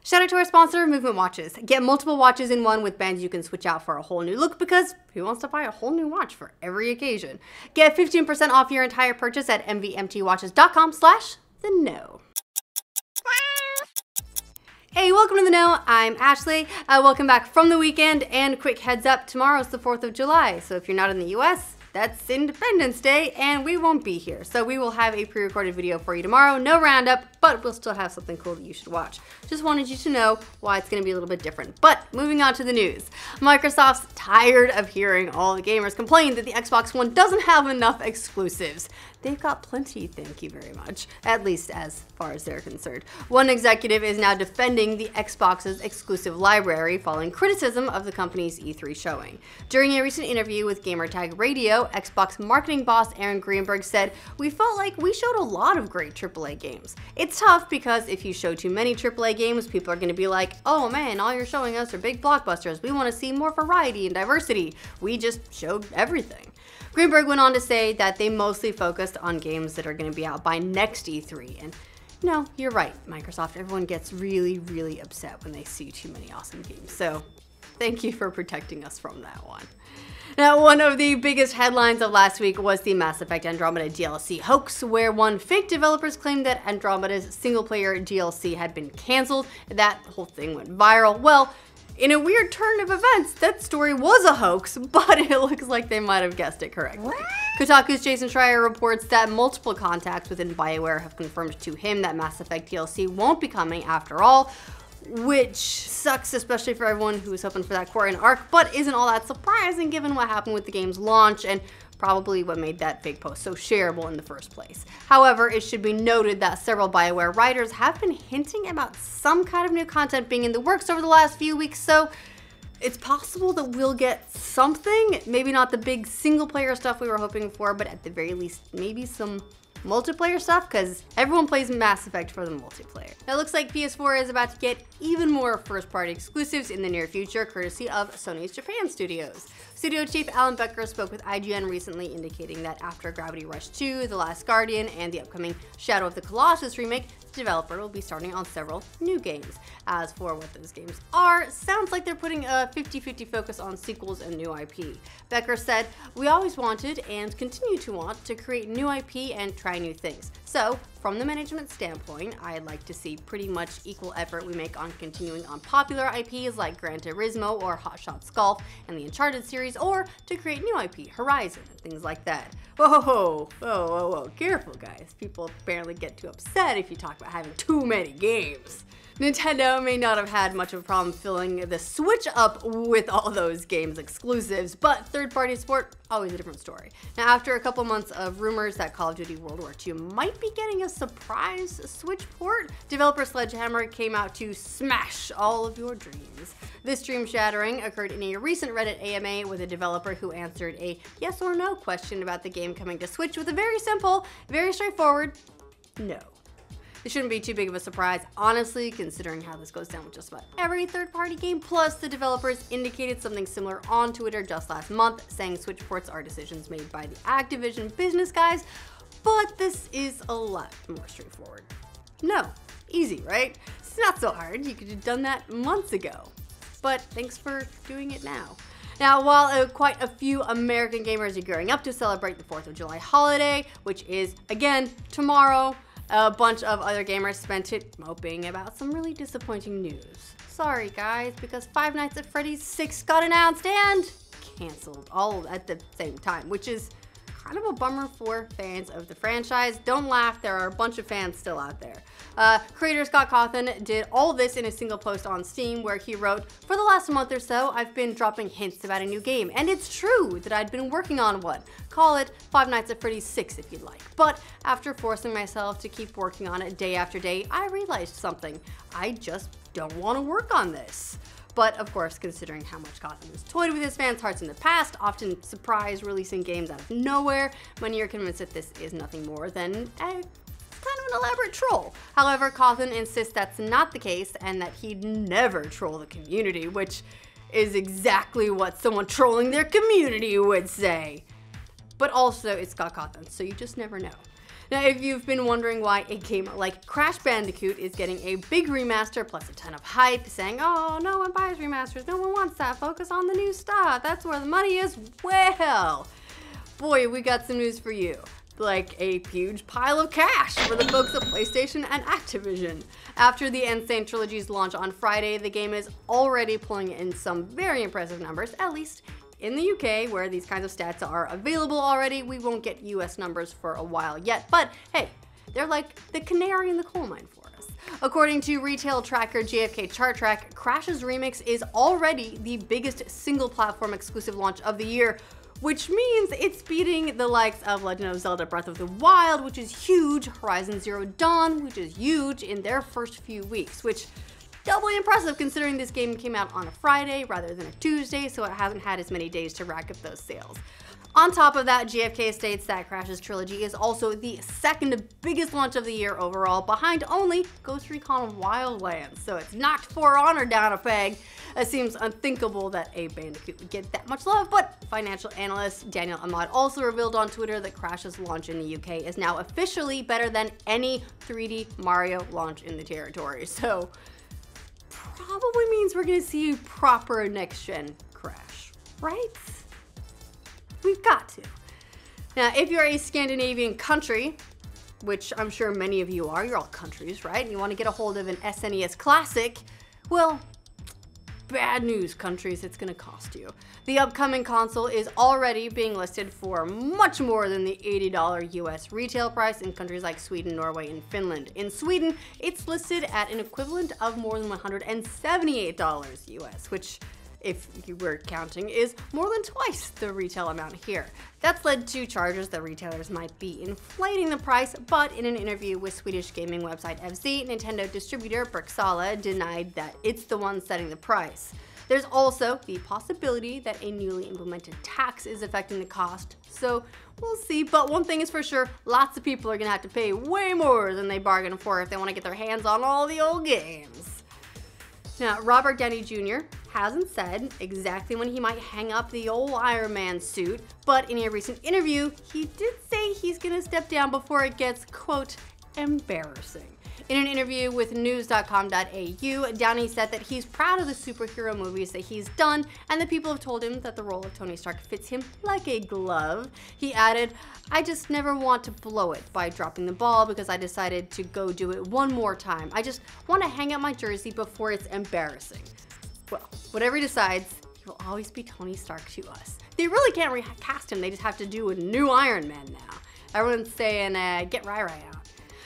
Shout out to our sponsor, Movement Watches. Get multiple watches in one with bands you can switch out for a whole new look because who wants to buy a whole new watch for every occasion? Get 15% off your entire purchase at mvmtwatches.com/the-know. Hey, welcome to The Know. I'm Ashley. Welcome back from the weekend, and quick heads up, tomorrow's the 4th of July, so if you're not in the US, that's Independence Day, and we won't be here. So we will have a pre-recorded video for you tomorrow. No roundup, but we'll still have something cool that you should watch. Just wanted you to know why it's going to be a little bit different. But moving on to the news. Microsoft's tired of hearing all the gamers complain that the Xbox One doesn't have enough exclusives. They've got plenty, thank you very much, at least as far as they're concerned. One executive is now defending the Xbox's exclusive library following criticism of the company's E3 showing. During a recent interview with Gamertag Radio, Xbox marketing boss Aaron Greenberg said, "We felt like we showed a lot of great AAA games. It's tough because if you show too many AAA games, people are going to be like, oh man, all you're showing us are big blockbusters. We want to see more variety and diversity. We just showed everything." Greenberg went on to say that they mostly focused on games that are going to be out by next E3. And no, you're right, Microsoft. Everyone gets really, really upset when they see too many awesome games. So thank you for protecting us from that one. Now, one of the biggest headlines of last week was the Mass Effect Andromeda DLC hoax, where fake developers claimed that Andromeda's single-player DLC had been canceled. That whole thing went viral. Well, in a weird turn of events, that story was a hoax, but it looks like they might have guessed it correctly. Kotaku's Jason Schreier reports that multiple contacts within BioWare have confirmed to him that Mass Effect DLC won't be coming after all, which sucks, especially for everyone who was hoping for that Quarian arc, but isn't all that surprising given what happened with the game's launch and probably what made that fake post so shareable in the first place. However, it should be noted that several BioWare writers have been hinting about some kind of new content being in the works over the last few weeks, so it's possible that we'll get something. Maybe not the big single-player stuff we were hoping for, but at the very least, maybe some multiplayer stuff, because everyone plays Mass Effect for the multiplayer. Now, it looks like PS4 is about to get even more first-party exclusives in the near future, courtesy of Sony's Japan studios. Studio chief Alan Becker spoke with IGN recently, indicating that after Gravity Rush 2, The Last Guardian, and the upcoming Shadow of the Colossus remake, the developer will be starting on several new games. As for what those games are, sounds like they're putting a 50-50 focus on sequels and new IP. Becker said, "We always wanted and continue to want to create new IP and try new things. So, from the management standpoint, I'd like to see pretty much equal effort we make on continuing on popular IPs like Gran Turismo or Hot Shots Golf and the Uncharted series, or to create new IP, Horizon, and things like that." Whoa, careful guys. People apparently get too upset if you talk about having too many games. Nintendo may not have had much of a problem filling the Switch up with all those games exclusives, but third-party support, always a different story. Now, after a couple months of rumors that Call of Duty World War II might be getting a surprise Switch port, developer Sledgehammer came out to smash all of your dreams. This dream shattering occurred in a recent Reddit AMA with a developer who answered a yes or no question about the game coming to Switch with a very simple, very straightforward no. It shouldn't be too big of a surprise, honestly, considering how this goes down with just about every third-party game. Plus, the developers indicated something similar on Twitter just last month, saying Switch ports are decisions made by the Activision business guys, but this is a lot more straightforward. No, easy, right? It's not so hard. You could have done that months ago, but thanks for doing it now. Now, while quite a few American gamers are gearing up to celebrate the 4th of July holiday, which is, again, tomorrow, a bunch of other gamers spent it moping about some really disappointing news. Sorry guys, because Five Nights at Freddy's 6 got announced and canceled all at the same time, which is kind of a bummer for fans of the franchise. Don't laugh, there are a bunch of fans still out there. Creator Scott Cawthon did all this in a single post on Steam where he wrote, "For the last month or so, I've been dropping hints about a new game, and it's true that I'd been working on one. Call it Five Nights at Freddy's 6 if you'd like. But after forcing myself to keep working on it day after day, I realized something. I just don't want to work on this." But of course, considering how much Cawthon has toyed with his fans' hearts in the past, often surprise releasing games out of nowhere, many are convinced that this is nothing more than kind of an elaborate troll. However, Cawthon insists that's not the case and that he'd never troll the community, which is exactly what someone trolling their community would say. But also, it's Scott Cawthon, so you just never know. Now, if you've been wondering why a game like Crash Bandicoot is getting a big remaster plus a ton of hype, saying, oh, no one buys remasters, no one wants that, focus on the new stuff, that's where the money is, well, boy, we got some news for you. Like a huge pile of cash for the folks at PlayStation and Activision. After the N.Sane Trilogy's launch on Friday, the game is already pulling in some very impressive numbers, at least in the UK, where these kinds of stats are available already. We won't get US numbers for a while yet, but hey, they're like the canary in the coal mine for us. According to retail tracker JFK Chart Track, Crash's Remix is already the biggest single platform exclusive launch of the year, which means it's beating the likes of Legend of Zelda Breath of the Wild, which is huge, Horizon Zero Dawn, which is huge in their first few weeks, which doubly impressive considering this game came out on a Friday rather than a Tuesday, so it hasn't had as many days to rack up those sales. On top of that, GFK states that Crash's Trilogy is also the second biggest launch of the year overall, behind only Ghost Recon Wildlands, so it's knocked For Honor down a peg. It seems unthinkable that a Bandicoot would get that much love, but financial analyst Daniel Ahmad also revealed on Twitter that Crash's launch in the UK is now officially better than any 3D Mario launch in the territory, so probably means we're gonna see a proper next-gen Crash, right? We've got to. Now, if you're a Scandinavian country, which I'm sure many of you are, you're all countries, right? And you want to get a hold of an SNES Classic, well, bad news, countries, it's gonna cost you. The upcoming console is already being listed for much more than the $80 US retail price in countries like Sweden, Norway, and Finland. In Sweden, it's listed at an equivalent of more than $178 US, which, if you were counting, is more than twice the retail amount here. That's led to charges that retailers might be inflating the price, but in an interview with Swedish gaming website FZ, Nintendo distributor Bergsala denied that it's the one setting the price. There's also the possibility that a newly implemented tax is affecting the cost, so we'll see. But one thing is for sure, lots of people are gonna have to pay way more than they bargained for if they want to get their hands on all the old games. Now, Robert Downey Jr. hasn't said exactly when he might hang up the old Iron Man suit, but in a recent interview, he did say he's gonna step down before it gets, quote, embarrassing. In an interview with news.com.au, Downey said that he's proud of the superhero movies that he's done, and the people have told him that the role of Tony Stark fits him like a glove. He added, I just never want to blow it by dropping the ball because I decided to go do it one more time. I just want to hang up my jersey before it's embarrassing. Well, whatever he decides, he will always be Tony Stark to us. They really can't recast him, they just have to do a new Iron Man now. Everyone's saying, get Riya out.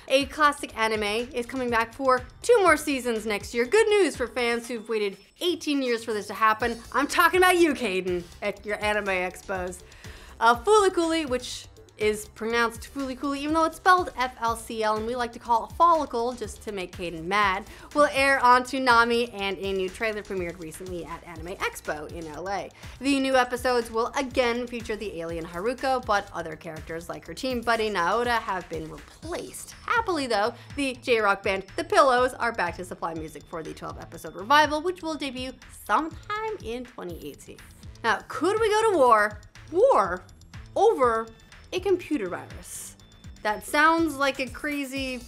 A classic anime is coming back for 2 more seasons next year. Good news for fans who've waited 18 years for this to happen. I'm talking about you, Caden, at your anime expos. Fulikuli, which is pronounced Fulikuli, even though it's spelled FLCL, and we like to call it follicle just to make Caden mad, will air on Toonami, and a new trailer premiered recently at Anime Expo in LA. The new episodes will again feature the alien Haruko, but other characters like her team buddy Naoda have been replaced. Happily though, the J-rock band The Pillows are back to supply music for the 12-episode revival, which will debut sometime in 2018. Now, could we go to war? War over a computer virus. That sounds like a crazy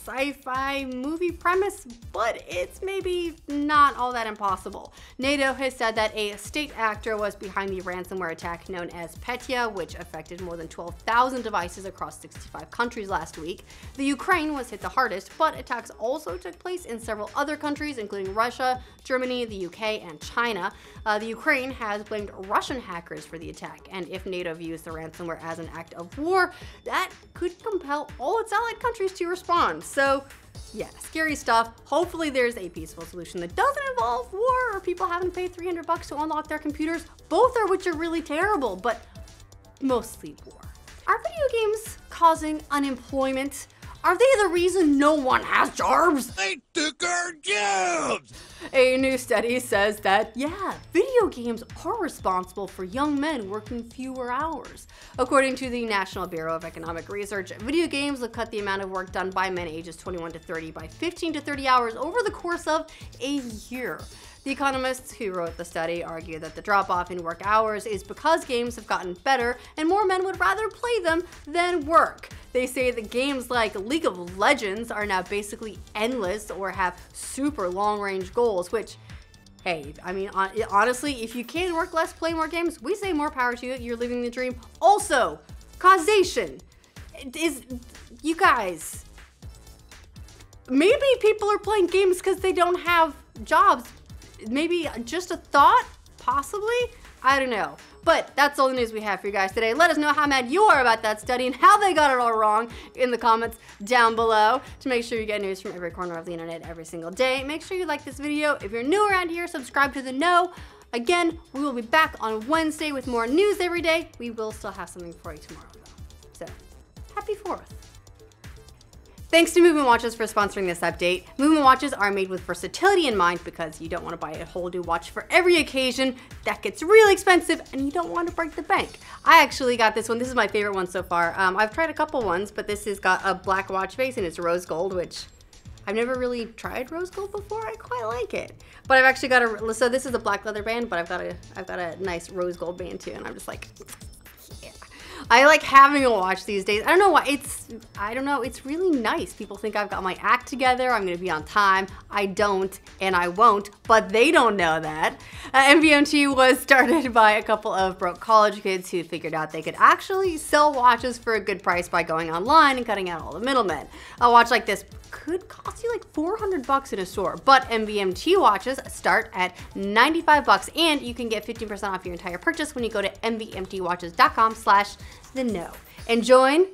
sci-fi movie premise, but it's maybe not all that impossible. NATO has said that a state actor was behind the ransomware attack known as Petya, which affected more than 12,000 devices across 65 countries last week. The Ukraine was hit the hardest, but attacks also took place in several other countries, including Russia, Germany, the UK, and China. The Ukraine has blamed Russian hackers for the attack, and if NATO views the ransomware as an act of war, that could compel all its allied countries to respond. So yeah, scary stuff. Hopefully there's a peaceful solution that doesn't involve war or people having to pay $300 to unlock their computers, both of which are really terrible, but mostly war. Are video games causing unemployment? Are they the reason no one has jobs? They took our jobs! A new study says that, yeah, video games are responsible for young men working fewer hours. According to the National Bureau of Economic Research, video games will cut the amount of work done by men ages 21 to 30 by 15 to 30 hours over the course of a year. The economists who wrote the study argue that the drop-off in work hours is because games have gotten better and more men would rather play them than work. They say that games like League of Legends are now basically endless or have super long-range goals, which, hey, I mean, honestly, if you can work less, play more games, we say more power to you. You're living the dream. Also, causation is, you guys, maybe people are playing games because they don't have jobs. Maybe just a thought, possibly. I don't know. But that's all the news we have for you guys today. Let us know how mad you are about that study and how they got it all wrong in the comments down below. To make sure you get news from every corner of the internet every single day, make sure you like this video. If you're new around here, subscribe to the know. Again, we will be back on Wednesday with more news every day. We will still have something for you tomorrow, though. So, happy 4th. Thanks to Movement Watches for sponsoring this update. Movement Watches are made with versatility in mind because you don't want to buy a whole new watch for every occasion. That gets really expensive and you don't want to break the bank. I actually got this one. This is my favorite one so far. I've tried a couple ones, but this has got a black watch face and it's rose gold, which I've never really tried rose gold before. I quite like it. But I've actually got so this is a black leather band, but I've got a nice rose gold band too, and I'm just like, yeah. I like having a watch these days. I don't know why, it's really nice. People think I've got my act together, I'm gonna be on time. I don't, and I won't, but they don't know that. MVMT was started by a couple of broke college kids who figured out they could actually sell watches for a good price by going online and cutting out all the middlemen. A watch like this could cost you like $400 in a store, but MVMT watches start at $95 and you can get 15% off your entire purchase when you go to mvmtwatches.com/the know and join